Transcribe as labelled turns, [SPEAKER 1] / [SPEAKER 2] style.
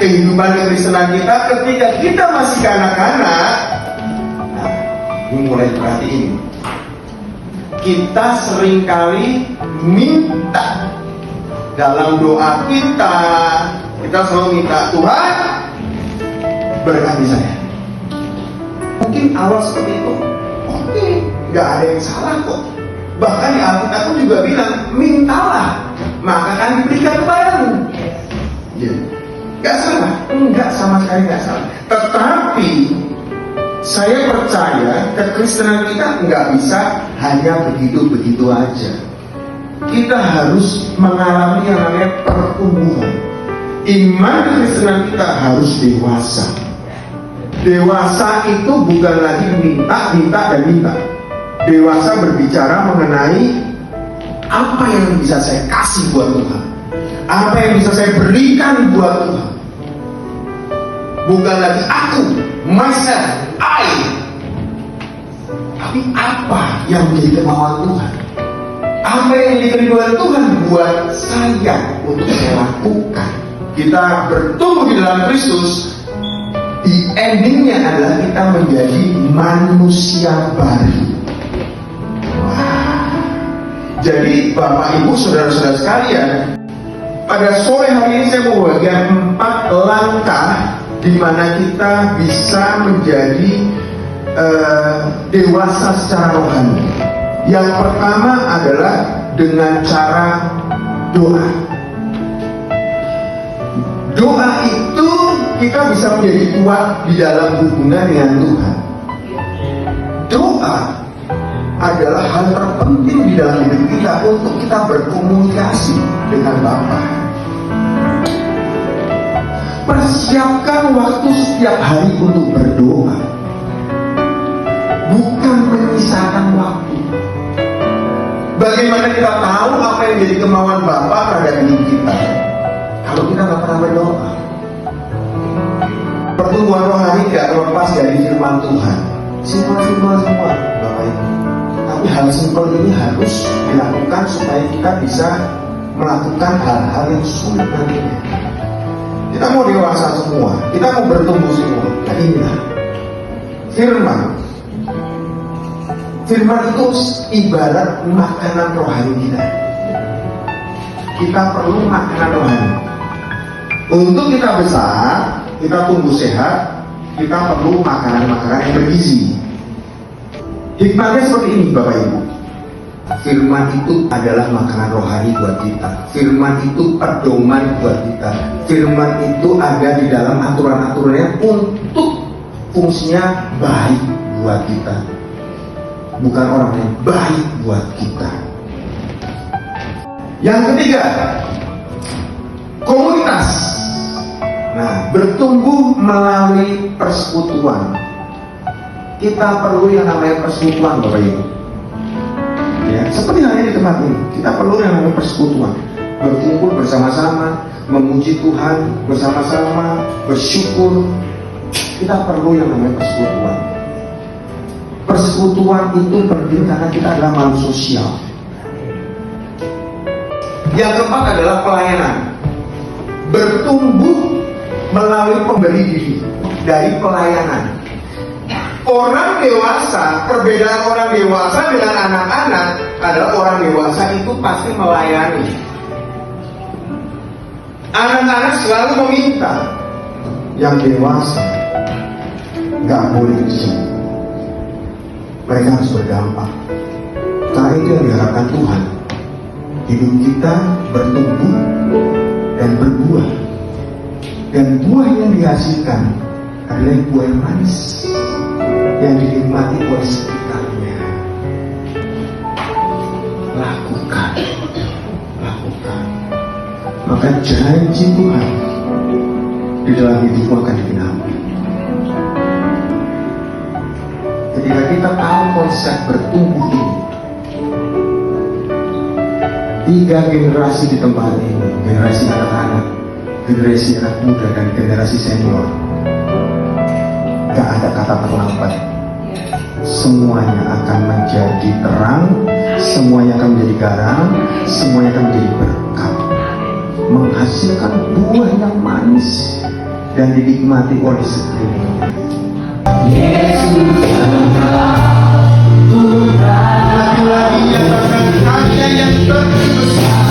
[SPEAKER 1] kehidupan kekristenan kita ketika kita masih kanak-kanak. Nah, ini mulai perhatiin. Kita seringkali minta dalam doa kita selalu minta, Tuhan berkati saya. Mungkin awal seperti itu, oke, nggak ada yang salah kok. Bahkan di Alkitab pun juga bilang, mintalah, maka akan diberikan kepadamu. Ya, nggak salah, enggak, sama sekali nggak salah. Tetapi saya percaya kekristenan kita nggak bisa hanya begitu-begitu aja. Kita harus mengalami yang namanya pertumbuhan. Iman kekristenan kita harus dewasa. Dewasa itu bukan lagi minta. Dewasa berbicara mengenai apa yang bisa saya kasih buat Tuhan, apa yang bisa saya berikan buat Tuhan. Bukan lagi aku, myself, I, tapi apa yang menjadi kemauan Tuhan, apa yang menjadi kerinduan Tuhan buat saya untuk saya lakukan. Kita bertumbuh di dalam Kristus. Di endingnya adalah kita menjadi manusia baru. Wah. Jadi Bapak Ibu saudara-saudara sekalian, pada sore hari ini saya mau bagikan 4 langkah di mana kita bisa menjadi dewasa secara rohani. Yang pertama adalah dengan cara doa. Doa itu kita bisa menjadi kuat di dalam hubungan dengan Tuhan. Doa adalah hal terpenting di dalam hidup kita untuk kita berkomunikasi dengan Bapa. Persiapkan waktu setiap hari untuk berdoa, bukan menyisakan waktu. Bagaimana kita tahu apa yang jadi kemauan Bapa terhadap hidup kita kalau kita nggak pernah berdoa? Pertumbuhan rohani tidak terlepas dari firman Tuhan. Simpel semua, Bapak Ibu. Tapi hal simpel ini harus dilakukan supaya kita bisa melakukan hal-hal yang sulit nantinya. Kita mau dewasa semua, kita mau bertumbuh semua. Nah inilah firman. Firman itu ibarat makanan rohani kita. Kita perlu makanan rohani. Untuk kita besar, kita tumbuh sehat, kita perlu makanan-makanan yang bergizi. Hikmahnya seperti ini Bapak Ibu. Firman itu adalah makanan rohani buat kita. Firman itu pedoman buat kita. Firman itu ada di dalam aturan-aturannya untuk fungsinya baik buat kita. Bukan orang yang baik buat kita. Yang ketiga, komunitas. Nah, bertumbuh melalui persekutuan. Kita perlu yang namanya persekutuan, Bapak Ibu. Ya, seperti halnya di tempat ini, kita perlu yang namanya persekutuan. Berkumpul bersama-sama, memuji Tuhan bersama-sama, bersyukur. Kita perlu yang namanya persekutuan. Persekutuan itu penting karena kita adalah makhluk sosial. Yang keempat adalah pelayanan. Bertumbuh melalui pemberi diri dari pelayanan. Orang dewasa, perbedaan orang dewasa dengan anak-anak adalah orang dewasa itu pasti melayani. Anak-anak selalu meminta. Yang dewasa nggak boleh itu. Mereka harus berdampak. Karena itu yang diharapkan Tuhan. Hidup kita bertumbuh dan berbuah. Dan buah yang dihasilkan adalah buah yang manis, yang dinikmati oleh sekitarnya. Lakukan. Maka janji Tuhan di dalam hidupmu akan digenapi. Ketika kita tahu konsep bertumbuh ini, 3 generasi di tempat ini, generasi anak-anak, generasi anak muda, dan generasi senior, gak ada kata terlambat. Semuanya akan menjadi terang, semuanya akan menjadi garam, semuanya akan menjadi berkat, menghasilkan buah yang manis dan dinikmati oleh sekelilingnya. Lagi-lagi nyatakan hanya yang terbesar